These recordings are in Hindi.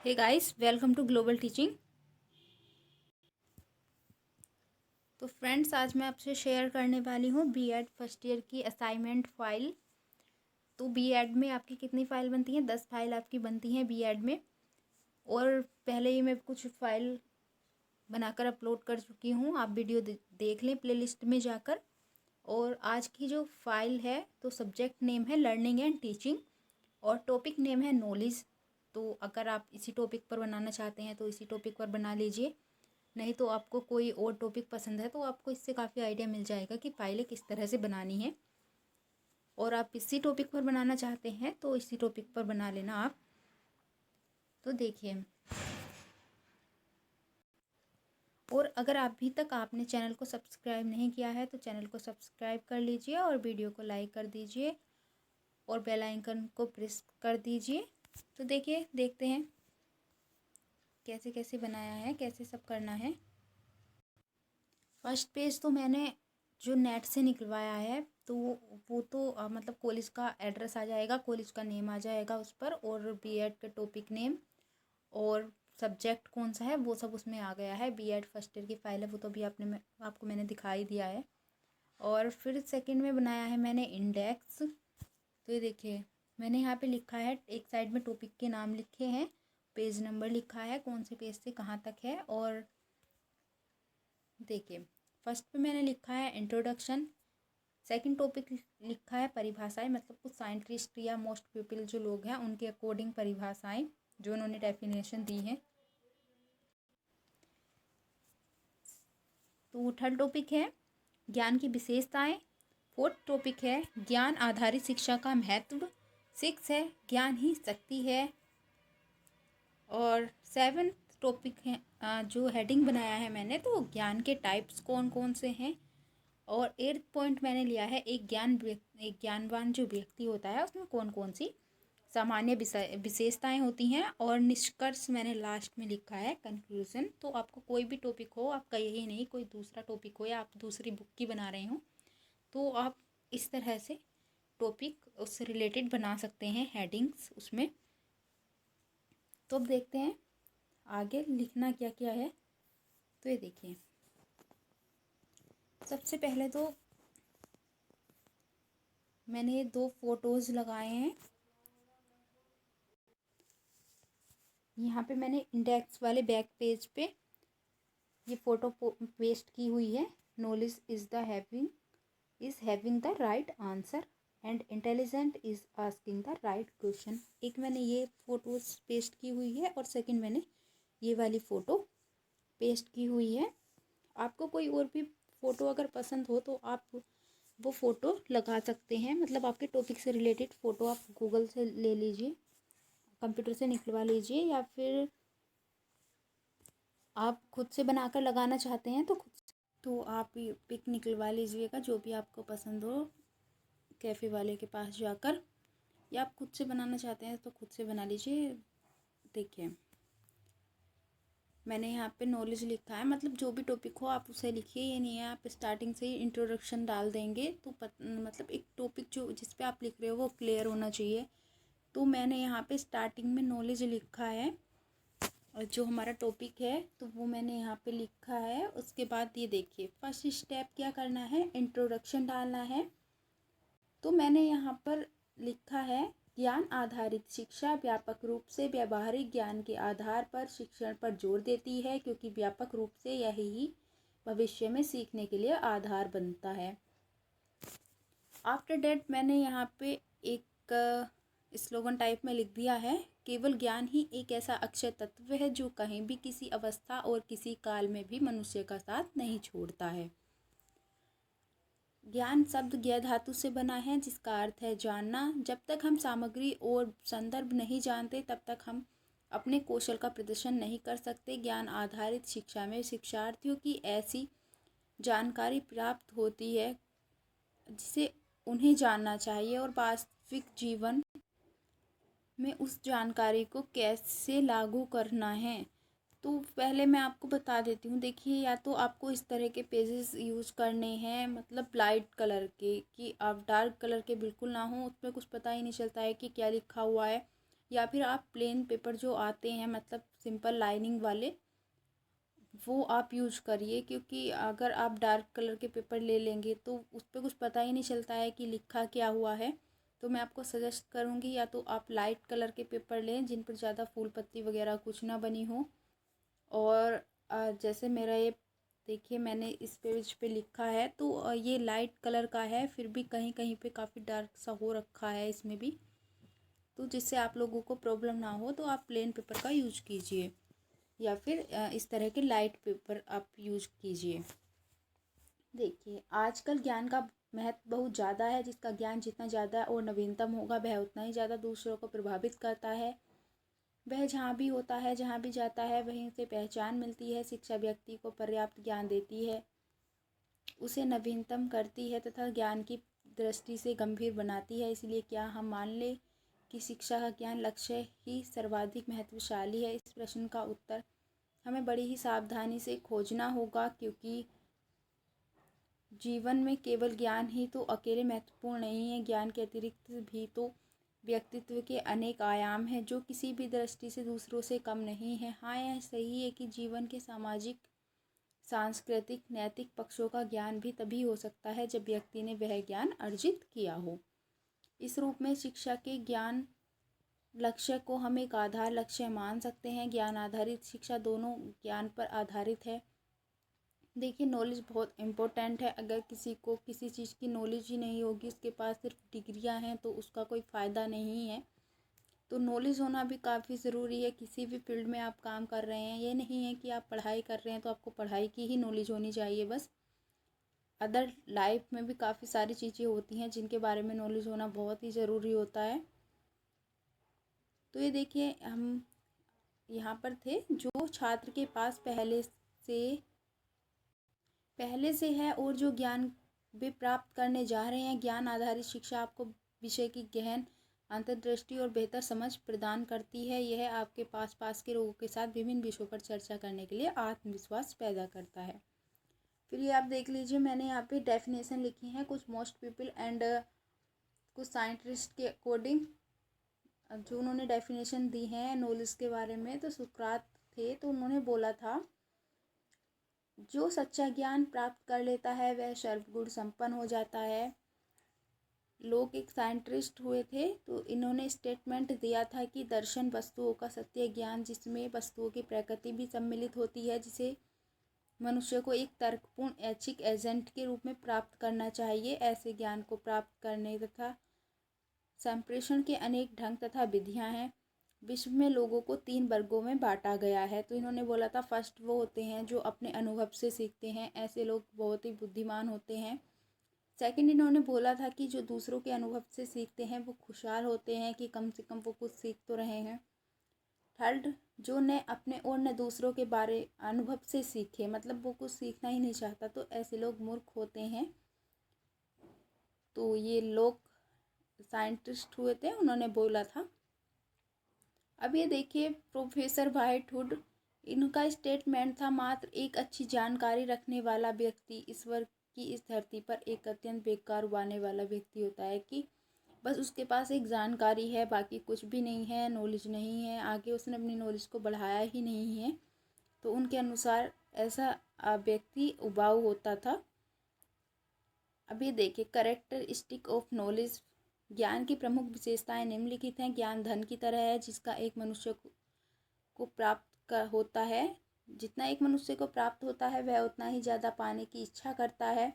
Hey guys, welcome to global teaching. तो फ्रेंड्स, आज मैं आपसे शेयर करने वाली हूँ बीएड फर्स्ट ईयर की असाइनमेंट फ़ाइल। तो बीएड में आपकी कितनी फ़ाइल बनती हैं? 10 फाइल आपकी बनती हैं बीएड में। और पहले ही मैं कुछ फ़ाइल बनाकर अपलोड कर चुकी हूँ, आप वीडियो देख लें प्लेलिस्ट में जाकर। और आज की जो फ़ाइल है, तो सब्जेक्ट नेम है लर्निंग एंड टीचिंग और टॉपिक नेम है नॉलेज। तो अगर आप इसी टॉपिक पर बनाना चाहते हैं तो इसी टॉपिक पर बना लीजिए, नहीं तो आपको कोई और टॉपिक पसंद है तो आपको इससे काफ़ी आइडिया मिल जाएगा कि फाइलें किस तरह से बनानी है। और आप इसी टॉपिक पर बनाना चाहते हैं तो इसी टॉपिक पर बना लेना आप। तो देखिए, और अगर अभी तक आपने चैनल को सब्सक्राइब नहीं किया है तो चैनल को सब्सक्राइब कर लीजिए और वीडियो को लाइक कर दीजिए और बेल आइकन को प्रेस कर दीजिए। तो देखिए, देखते हैं कैसे कैसे बनाया है, कैसे सब करना है। फर्स्ट पेज तो मैंने जो नेट से निकलवाया है, तो वो तो मतलब कॉलेज का एड्रेस आ जाएगा, कॉलेज का नेम आ जाएगा उस पर, और बीएड का टॉपिक नेम और सब्जेक्ट कौन सा है वो सब उसमें आ गया है। बीएड फर्स्ट ईयर की फ़ाइल है, वो तो अभी आपको मैंने दिखाई दिया है। और फिर सेकंड में बनाया है मैंने इंडेक्स। तो ये देखिए, मैंने यहाँ पे लिखा है, एक साइड में टॉपिक के नाम लिखे हैं, पेज नंबर लिखा है, कौन से पेज से कहाँ तक है। और देखिए, फर्स्ट पे मैंने लिखा है इंट्रोडक्शन, सेकंड टॉपिक लिखा है परिभाषाएं, मतलब कुछ साइंटिस्ट या मोस्ट पीपल जो लोग हैं उनके अकॉर्डिंग परिभाषाएं जो उन्होंने डेफिनेशन दी है। तो थर्ड टॉपिक है ज्ञान की विशेषताएं। फोर्थ टॉपिक है ज्ञान आधारित शिक्षा का महत्व। सिक्स है ज्ञान ही शक्ति है। और सेवन्थ टॉपिक है, जो हेडिंग बनाया है मैंने, तो ज्ञान के टाइप्स कौन कौन से हैं। और एट्थ पॉइंट मैंने लिया है एक ज्ञानवान जो व्यक्ति होता है उसमें कौन कौन सी सामान्य विशेषताएं होती हैं। और निष्कर्ष मैंने लास्ट में लिखा है कंक्लूजन। तो आपको कोई भी टॉपिक हो, आपका यही नहीं कोई दूसरा टॉपिक हो या आप दूसरी बुक की बना रहे हो, तो आप इस तरह से टॉपिक उससे रिलेटेड बना सकते हैं, हेडिंग्स उसमें। तो अब देखते हैं आगे लिखना क्या क्या है। तो ये देखिए, सबसे पहले तो मैंने 2 फोटोज़ लगाए हैं। यहाँ पे मैंने इंडेक्स वाले बैक पेज पे ये फ़ोटो पेस्ट की हुई है। Knowledge is having the right answer and intelligent is asking the right question. एक मैंने ये फ़ोटोज़ पेस्ट की हुई है और सेकंड मैंने ये वाली फ़ोटो पेस्ट की हुई है। आपको कोई और भी फ़ोटो अगर पसंद हो तो आप वो फ़ोटो लगा सकते हैं, मतलब आपके टॉपिक से रिलेटेड फ़ोटो आप गूगल से ले लीजिए, कंप्यूटर से निकलवा लीजिए, या फिर आप खुद से बनाकर लगाना चाहते हैं तो खुद से तो आप ये पिक निकलवा लीजिएगा जो भी आपको पसंद हो, कैफ़े वाले के पास जाकर, या आप खुद से बनाना चाहते हैं तो खुद से बना लीजिए। देखिए, मैंने यहाँ पे नॉलेज लिखा है, मतलब जो भी टॉपिक हो आप उसे लिखिए। ये नहीं है आप स्टार्टिंग से ही इंट्रोडक्शन डाल देंगे तो मतलब एक टॉपिक जो जिस पे आप लिख रहे हो वो क्लियर होना चाहिए। तो मैंने यहाँ पे स्टार्टिंग में नॉलेज लिखा है और जो हमारा टॉपिक है तो वो मैंने यहाँ पे लिखा है। उसके बाद ये देखिए, फर्स्ट स्टेप क्या करना है, इंट्रोडक्शन डालना है। तो मैंने यहाँ पर लिखा है ज्ञान आधारित शिक्षा व्यापक रूप से व्यावहारिक ज्ञान के आधार पर शिक्षण पर जोर देती है, क्योंकि व्यापक रूप से यही भविष्य में सीखने के लिए आधार बनता है। आफ्टर डेट मैंने यहाँ पे एक स्लोगन टाइप में लिख दिया है, केवल ज्ञान ही एक ऐसा अक्षय तत्व है जो कहीं भी किसी अवस्था और किसी काल में भी मनुष्य का साथ नहीं छोड़ता है। ज्ञान शब्द ज्ञ धातु से बना है जिसका अर्थ है जानना। जब तक हम सामग्री और संदर्भ नहीं जानते तब तक हम अपने कौशल का प्रदर्शन नहीं कर सकते। ज्ञान आधारित शिक्षा में शिक्षार्थियों की ऐसी जानकारी प्राप्त होती है जिसे उन्हें जानना चाहिए और वास्तविक जीवन में उस जानकारी को कैसे लागू करना है। तो पहले मैं आपको बता देती हूँ। देखिए, या तो आपको इस तरह के पेजेस यूज़ करने हैं, मतलब लाइट कलर के, कि आप डार्क कलर के बिल्कुल ना हो, उसमें कुछ पता ही नहीं चलता है कि क्या लिखा हुआ है। या फिर आप प्लेन पेपर जो आते हैं मतलब सिंपल लाइनिंग वाले, वो आप यूज करिए, क्योंकि अगर आप डार्क कलर के पेपर ले लेंगे तो उस पर कुछ पता ही नहीं चलता है कि लिखा क्या हुआ है। तो मैं आपको सजेस्ट करूँगी या तो आप लाइट कलर के पेपर लें जिन पर ज़्यादा फूल पत्ती वगैरह कुछ ना बनी हो। और जैसे मेरा ये देखिए मैंने इस पेज पे लिखा है तो ये लाइट कलर का है, फिर भी कहीं कहीं पे काफ़ी डार्क सा हो रखा है इसमें भी। तो जिससे आप लोगों को प्रॉब्लम ना हो तो आप प्लेन पेपर का यूज कीजिए या फिर इस तरह के लाइट पेपर आप यूज कीजिए। देखिए आजकल ज्ञान का महत्व बहुत ज़्यादा है, जिसका ज्ञान जितना ज़्यादा और नवीनतम होगा वह उतना ही ज़्यादा दूसरों को प्रभावित करता है। वह जहाँ भी होता है, जहाँ भी जाता है, वहीं से पहचान मिलती है। शिक्षा व्यक्ति को पर्याप्त ज्ञान देती है, उसे नवीनतम करती है तथा ज्ञान की दृष्टि से गंभीर बनाती है। इसलिए क्या हम मान लें कि शिक्षा का ज्ञान लक्ष्य ही सर्वाधिक महत्वशाली है? इस प्रश्न का उत्तर हमें बड़ी ही सावधानी से खोजना होगा, क्योंकि जीवन में केवल ज्ञान ही तो अकेले महत्वपूर्ण नहीं है। ज्ञान के अतिरिक्त भी तो व्यक्तित्व के अनेक आयाम हैं जो किसी भी दृष्टि से दूसरों से कम नहीं है। हाँ, यह सही है कि जीवन के सामाजिक, सांस्कृतिक, नैतिक पक्षों का ज्ञान भी तभी हो सकता है जब व्यक्ति ने वह ज्ञान अर्जित किया हो। इस रूप में शिक्षा के ज्ञान लक्ष्य को हम एक आधार लक्ष्य मान सकते हैं। ज्ञान आधारित शिक्षा दोनों ज्ञान पर आधारित है। देखिए नॉलेज बहुत इम्पोर्टेंट है। अगर किसी को किसी चीज़ की नॉलेज ही नहीं होगी, उसके पास सिर्फ डिग्रियां हैं, तो उसका कोई फ़ायदा नहीं है। तो नॉलेज होना भी काफ़ी ज़रूरी है। किसी भी फील्ड में आप काम कर रहे हैं, ये नहीं है कि आप पढ़ाई कर रहे हैं तो आपको पढ़ाई की ही नॉलेज होनी चाहिए बस। अदर लाइफ में भी काफ़ी सारी चीज़ें होती हैं जिनके बारे में नॉलेज होना बहुत ही ज़रूरी होता है। तो ये देखिए हम यहाँ पर थे, जो छात्र के पास पहले से है और जो ज्ञान वे प्राप्त करने जा रहे हैं। ज्ञान आधारित शिक्षा आपको विषय की गहन अंतर्दृष्टि और बेहतर समझ प्रदान करती है। यह आपके पास के लोगों के साथ विभिन्न विषयों पर चर्चा करने के लिए आत्मविश्वास पैदा करता है। फिर ये आप देख लीजिए, मैंने यहाँ पे डेफिनेशन लिखी है कुछ मोस्ट पीपल एंड कुछ साइंटिस्ट के अकॉर्डिंग जो उन्होंने डेफिनेशन दी है नॉलेज के बारे में। तो सुकरात थे, तो उन्होंने बोला था जो सच्चा ज्ञान प्राप्त कर लेता है वह सर्वगुण संपन्न हो जाता है। लोग एक साइंटिस्ट हुए थे, तो इन्होंने स्टेटमेंट दिया था कि दर्शन वस्तुओं का सत्य ज्ञान, जिसमें वस्तुओं की प्रकृति भी सम्मिलित होती है, जिसे मनुष्य को एक तर्कपूर्ण ऐच्छिक एजेंट के रूप में प्राप्त करना चाहिए। ऐसे ज्ञान को प्राप्त करने तथा संप्रेषण के अनेक ढंग तथा विधियां हैं। विश्व में लोगों को 3 वर्गों में बांटा गया है। तो इन्होंने बोला था फर्स्ट वो होते हैं जो अपने अनुभव से सीखते हैं, ऐसे लोग बहुत ही बुद्धिमान होते हैं। सेकंड इन्होंने बोला था कि जो दूसरों के अनुभव से सीखते हैं वो खुशहाल होते हैं कि कम से कम वो कुछ सीख तो रहे हैं। थर्ड, जो न अपने और न दूसरों के बारे अनुभव से सीखे, मतलब वो कुछ सीखना ही नहीं चाहता, तो ऐसे लोग मूर्ख होते हैं। तो ये लोग साइंटिस्ट हुए थे, उन्होंने बोला था। अब ये देखिए प्रोफेसर व्हाइटवुड, इनका स्टेटमेंट था मात्र एक अच्छी जानकारी रखने वाला व्यक्ति ईश्वर की इस धरती पर एक अत्यंत बेकार उबाने वाला व्यक्ति होता है, कि बस उसके पास एक जानकारी है, बाकी कुछ भी नहीं है, नॉलेज नहीं है, आगे उसने अपनी नॉलेज को बढ़ाया ही नहीं है। तो उनके अनुसार ऐसा व्यक्ति उबाऊ होता था। अब ये देखिए कैरेक्टरिस्टिक ऑफ नॉलेज, ज्ञान की प्रमुख विशेषताएं निम्नलिखित हैं। ज्ञान धन की तरह है जिसका एक मनुष्य को प्राप्त होता है। जितना एक मनुष्य को प्राप्त होता है वह उतना ही ज़्यादा पाने की इच्छा करता है।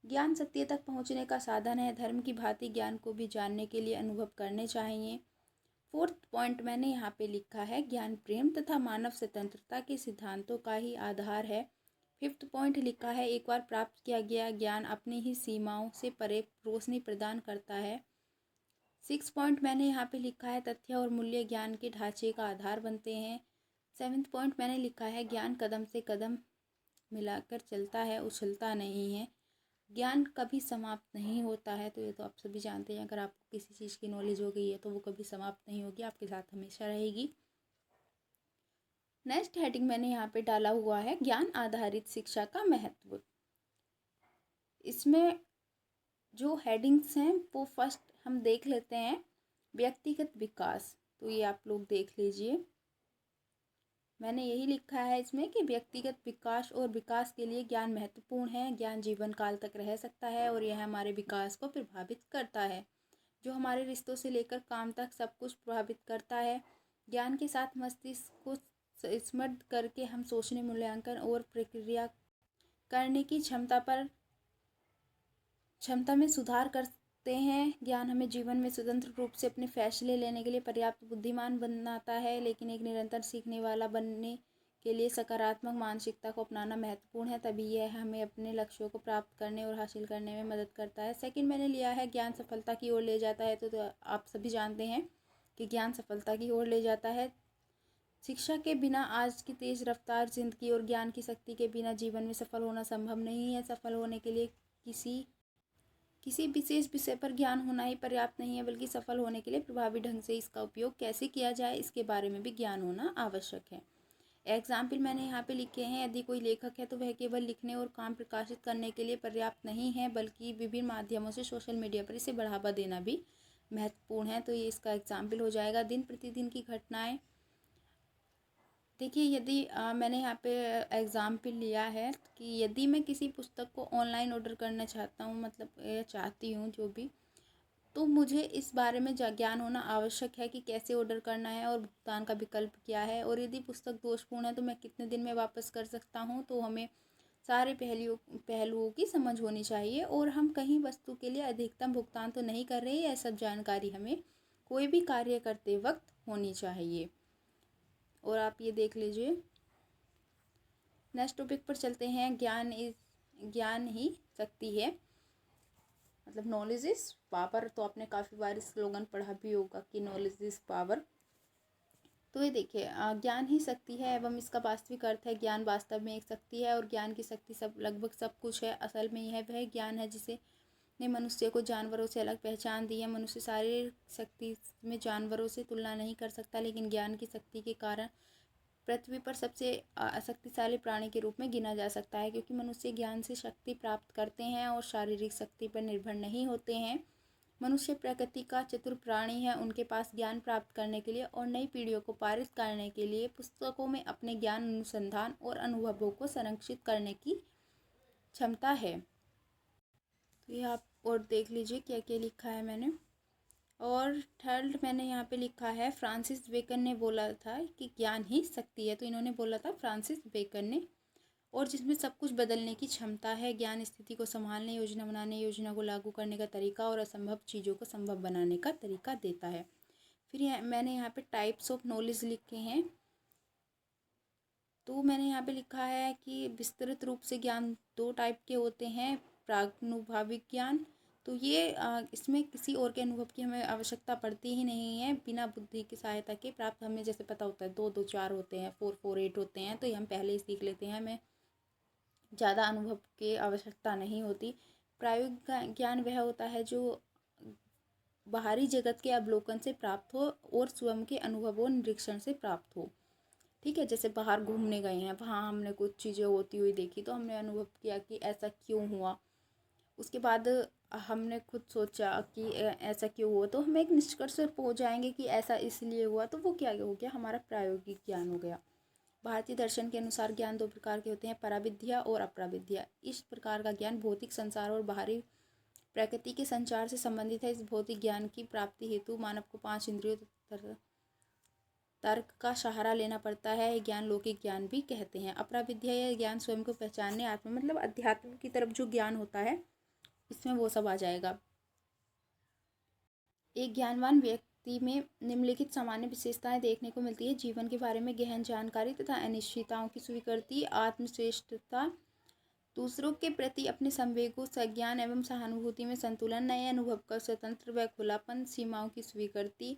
ज्ञान सत्य तक पहुँचने का साधन है। धर्म की भांति ज्ञान को भी जानने के लिए अनुभव करने चाहिए। फोर्थ पॉइंट मैंने यहाँ पे लिखा है ज्ञान प्रेम तथा मानव स्वतंत्रता के सिद्धांतों का ही आधार है। फिफ्थ पॉइंट लिखा है एक बार प्राप्त किया गया ज्ञान अपनी ही सीमाओं से परे रोशनी प्रदान करता है। सिक्स पॉइंट मैंने यहाँ पे लिखा है तथ्य और मूल्य ज्ञान के ढांचे का आधार बनते हैं। सेवेंथ पॉइंट मैंने लिखा है ज्ञान कदम से कदम मिलाकर चलता है, उछलता नहीं है। ज्ञान कभी समाप्त नहीं होता है। तो ये तो आप सभी जानते हैं, अगर आपको किसी चीज़ की नॉलेज हो गई है तो वो कभी समाप्त नहीं होगी, आपके साथ हमेशा रहेगी। नेक्स्ट हेडिंग मैंने यहाँ पे डाला हुआ है ज्ञान आधारित शिक्षा का महत्व। इसमें जो हेडिंग्स हैं वो फर्स्ट हम देख लेते हैं व्यक्तिगत विकास। तो ये आप लोग देख लीजिए। मैंने यही लिखा है इसमें कि व्यक्तिगत विकास और विकास के लिए ज्ञान महत्वपूर्ण है। ज्ञान जीवन काल तक रह सकता है और यह हमारे विकास को प्रभावित करता है, जो हमारे रिश्तों से लेकर काम तक सब कुछ प्रभावित करता है। ज्ञान के साथ मस्तिष्क को स्मृत करके हम सोचने, मूल्यांकन और प्रक्रिया करने की क्षमता में सुधार करते हैं। ज्ञान हमें जीवन में स्वतंत्र रूप से अपने फैसले लेने के लिए पर्याप्त बुद्धिमान बनाता है, लेकिन एक निरंतर सीखने वाला बनने के लिए सकारात्मक मानसिकता को अपनाना महत्वपूर्ण है। तभी यह हमें अपने लक्ष्यों को प्राप्त करने और हासिल करने में मदद करता है। सेकंड मैंने लिया है ज्ञान सफलता की ओर ले जाता है। तो आप सभी जानते हैं कि ज्ञान सफलता की ओर ले जाता है। शिक्षा के बिना आज की तेज रफ्तार जिंदगी और ज्ञान की शक्ति के बिना जीवन में सफल होना संभव नहीं है। सफल होने के लिए किसी विशेष विषय पर ज्ञान होना ही पर्याप्त नहीं है, बल्कि सफल होने के लिए प्रभावी ढंग से इसका उपयोग कैसे किया जाए इसके बारे में भी ज्ञान होना आवश्यक है। एग्जाम्पल मैंने यहाँ पे लिखे हैं। यदि कोई लेखक है तो वह केवल लिखने और काम प्रकाशित करने के लिए पर्याप्त नहीं है, बल्कि विभिन्न माध्यमों से सोशल मीडिया पर इसे बढ़ावा देना भी महत्वपूर्ण है। तो ये इसका एग्जाम्पल हो जाएगा। दिन प्रतिदिन की घटनाएं। देखिए, यदि मैंने यहाँ पे एग्जाम्पल लिया है कि यदि मैं किसी पुस्तक को ऑनलाइन ऑर्डर करना चाहता हूँ, मतलब चाहती हूँ जो भी, तो मुझे इस बारे में ज्ञान होना आवश्यक है कि कैसे ऑर्डर करना है और भुगतान का विकल्प क्या है, और यदि पुस्तक दोषपूर्ण है तो मैं कितने दिन में वापस कर सकता हूँ। तो हमें सारे पहलुओं की समझ होनी चाहिए, और हम कहीं वस्तु के लिए अधिकतम भुगतान तो नहीं कर रहे, यह सब जानकारी हमें कोई भी कार्य करते वक्त होनी चाहिए। और आप ये देख लीजिए। नेक्स्ट टॉपिक पर चलते हैं। ज्ञान ही शक्ति है, मतलब नॉलेज इज पावर। तो आपने काफ़ी बार स्लोगन पढ़ा भी होगा कि नॉलेज इज पावर। तो ये देखिए, ज्ञान ही शक्ति है एवं इसका वास्तविक अर्थ है ज्ञान वास्तव में एक शक्ति है, और ज्ञान की शक्ति लगभग सब कुछ है। असल में यह वह ज्ञान है जिसे ने मनुष्य को जानवरों से अलग पहचान दी है। मनुष्य शारीरिक शक्ति में जानवरों से तुलना नहीं कर सकता, लेकिन ज्ञान की शक्ति के कारण पृथ्वी पर सबसे शक्तिशाली प्राणी के रूप में गिना जा सकता है, क्योंकि मनुष्य ज्ञान से शक्ति प्राप्त करते हैं और शारीरिक शक्ति पर निर्भर नहीं होते हैं। मनुष्य प्रकृति का चतुर प्राणी है। उनके पास ज्ञान प्राप्त करने के लिए और नई पीढ़ियों को पारित करने के लिए पुस्तकों में अपने ज्ञान, अनुसंधान और अनुभवों को संरक्षित करने की क्षमता है। तो ये आप और देख लीजिए क्या क्या लिखा है मैंने। और थर्ड मैंने यहाँ पे लिखा है, फ्रांसिस बेकन ने बोला था कि ज्ञान ही शक्ति है। तो इन्होंने बोला था फ्रांसिस बेकन ने, और जिसमें सब कुछ बदलने की क्षमता है। ज्ञान स्थिति को संभालने, योजना बनाने, योजना को लागू करने का तरीका और असंभव चीज़ों को संभव बनाने का तरीका देता है। फिर मैंने यहाँ पे टाइप्स ऑफ नॉलेज लिखे हैं। तो मैंने यहाँ पे लिखा है कि विस्तृत रूप से ज्ञान 2 टाइप के होते हैं। प्रागनुभाविक ज्ञान, तो ये इसमें किसी और के अनुभव की हमें आवश्यकता पड़ती ही नहीं है। बिना बुद्धि की सहायता के प्राप्त, हमें जैसे पता होता है 2 2 4 होते हैं, 4 4 8 होते हैं, तो ये हम पहले ही सीख लेते हैं, हमें ज़्यादा अनुभव की आवश्यकता नहीं होती। प्रायोगिक ज्ञान वह होता है जो बाहरी जगत के अवलोकन से प्राप्त हो और स्वयं के अनुभव और निरीक्षण से प्राप्त हो। ठीक है, जैसे बाहर घूमने गए हैं, वहाँ हमने कुछ चीज़ें होती हुई देखी, तो हमने अनुभव किया कि ऐसा क्यों हुआ। उसके बाद हमने खुद सोचा कि ऐसा क्यों हुआ, तो हम एक निष्कर्ष पर पहुँच जाएंगे कि ऐसा इसलिए हुआ। तो वो क्या हो गया, हमारा प्रायोगिक ज्ञान हो गया। भारतीय दर्शन के अनुसार ज्ञान 2 प्रकार के होते हैं, पराविद्या और अप्राविद्या। इस प्रकार का ज्ञान भौतिक संसार और बाहरी प्रकृति के संचार से संबंधित है। इस भौतिक ज्ञान की प्राप्ति हेतु मानव को 5 इंद्रियों तर्क का सहारा लेना पड़ता है। ज्ञान लौकिक ज्ञान भी कहते हैं। अपराविद्या या ज्ञान स्वयं को पहचानने, आत्मा मतलब अध्यात्म की तरफ जो ज्ञान होता है, इसमें वो सब आ जाएगा। एक ज्ञानवान व्यक्ति में निम्नलिखित सामान्य विशेषताएं देखने को मिलती है: जीवन के बारे में गहन जानकारी तथा अनिश्चितताओं की स्वीकृति, आत्मश्रेष्ठता, दूसरों के प्रति अपने संवेगों, संज्ञान एवं सहानुभूति में संतुलन, नए अनुभव का स्वतंत्र व खुलापन, सीमाओं की स्वीकृति,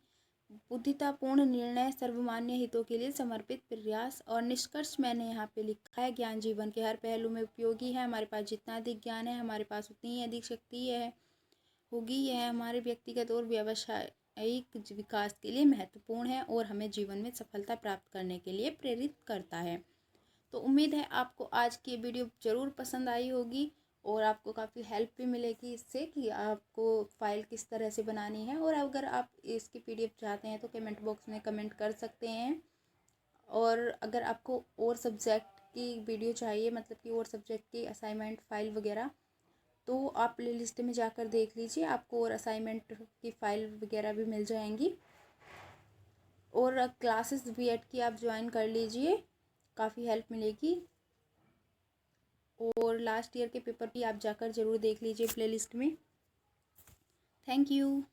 बुद्धितापूर्ण निर्णय, सर्वमान्य हितों के लिए समर्पित प्रयास। और निष्कर्ष मैंने यहाँ पे लिखा है, ज्ञान जीवन के हर पहलू में उपयोगी है। हमारे पास जितना अधिक ज्ञान है, हमारे पास उतनी ही अधिक शक्ति होगी। यह हमारे व्यक्तिगत और व्यावसायिक विकास के लिए महत्वपूर्ण है और हमें जीवन में सफलता प्राप्त करने के लिए प्रेरित करता है। तो उम्मीद है आपको आज की वीडियो ज़रूर पसंद आई होगी, और आपको काफ़ी हेल्प भी मिलेगी इससे कि आपको फ़ाइल किस तरह से बनानी है। और अगर आप इसकी PDF चाहते हैं तो कमेंट बॉक्स में कमेंट कर सकते हैं। और अगर आपको और सब्जेक्ट की वीडियो चाहिए, मतलब कि और सब्जेक्ट की असाइनमेंट फ़ाइल वगैरह, तो आप प्ले लिस्ट में जाकर देख लीजिए, आपको और असाइनमेंट की फ़ाइल वगैरह भी मिल जाएंगी। और क्लासेस B.Ed की आप ज्वाइन कर लीजिए, काफ़ी हेल्प मिलेगी। और लास्ट ईयर के पेपर भी आप जाकर ज़रूर देख लीजिए प्ले लिस्ट में। Thank you.